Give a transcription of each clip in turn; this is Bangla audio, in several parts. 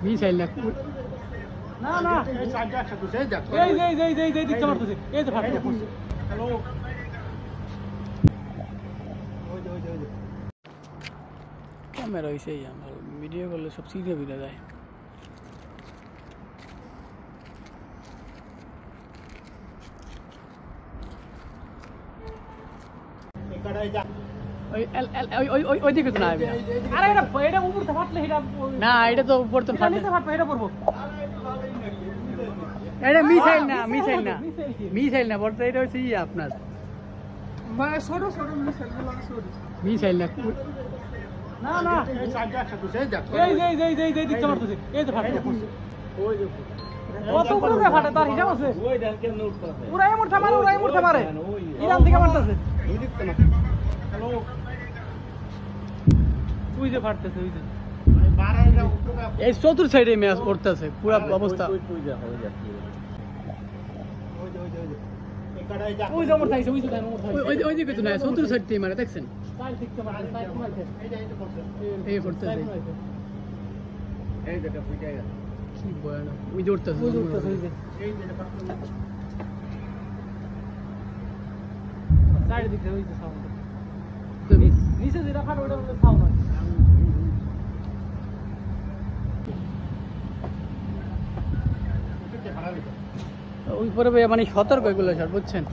মিসাইল না না না এই সাইডটা একসাথে এই দেখ এই দিকটা মারতেছে এই তো ফাটছে হ্যালো ওই ক্যামেরা হইছে আমার ভিডিও করলে সব সিধে ভিডিও যায় একাড়াই যা ওই দিকে তো না আরে এটা উপর থেকে ফাটলে এটা না এটা তো উপর থেকে ফাটলে এটা পড়বো এটা মিসাইল না বলতে এটা হচ্ছে আপনার মানে ছোট মিসাইল না না না এই সাইডটা একসাথে এই দেখ এই দিকটা মারতেছে এই তো ফাটছে ওই দেখো কত উপরে ফাটে তার হিসাব আছে ওই দেখ কেমনে উঠতেছে পুরাই মোটা মারে ইরান থেকে মারতেছে ওই দিকটা মারতেছে হ্যালো ওই যে ফাটতেছে ওই যে এই চতুর সাইডে ম্যাচ করতেছে পুরো অবস্থা ওই যে মোটা ওই দিকে তো না চতুর সাইড থেকে মারে দেখছেন সাইড দিকটা মারে সাইড মারছে এই করতেছে এই যেটা ফুটে গেল কি বয়ান ওই যে উঠতেছে ওই যে এই যেটা সাইড দিকে ওই যে সাউন্ড নিচে যেটা ফাট ওটা হলো সাউন্ড হয় ওই পরে মানে সতর্ক এগুলো স্যার বুঝছেন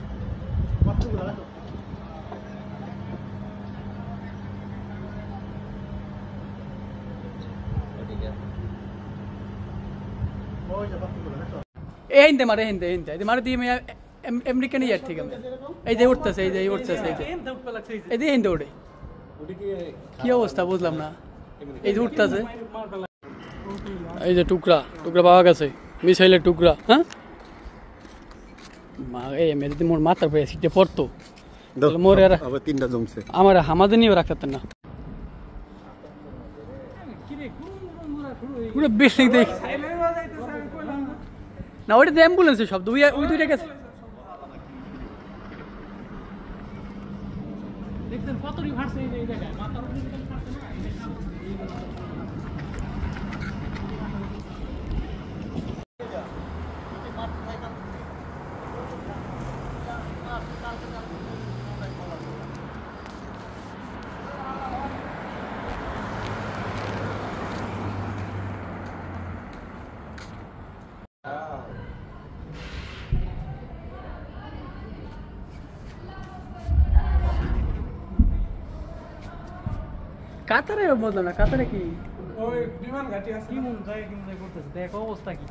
এই মারে মারে দিয়ে আমেরিকান ইয়ার ঠিক আছে এই যে উঠতেছে এই যে উঠে কি অবস্থা বুঝলাম না এই যে উঠতেছে এই যে টুকরা পাওয়া গেছে মিসাইলের টুকরা হ্যাঁ মেরে মোর মাথার পরে সিটে পড়তো মোর তিনটা জমছে আমার হামাদে নিয়েও রাখতেন না পুরো বিল্ডিং দেখ না ওইটা অ্যাম্বুলেন্সের শব্দ ওই দুইটা গেছে দেখছেন কতটি ফাটছে এই জায়গায় মাথার উপরে ফাটছে না কাতারে বুঝলাম না কাতারে কি ওই বিমান ঘাটি আছে কি মন যায় কিন্তু করতেছে দেখো অবস্থা কি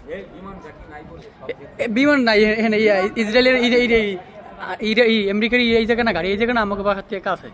এই বিমান ঘাটি নাই বলে সব বিমান নাই এখানে ইসরায়েলের এই আমেরিকার এই জায়গা না গাড়ি এই জায়গা না আমাকে বাসা থেকে কাছে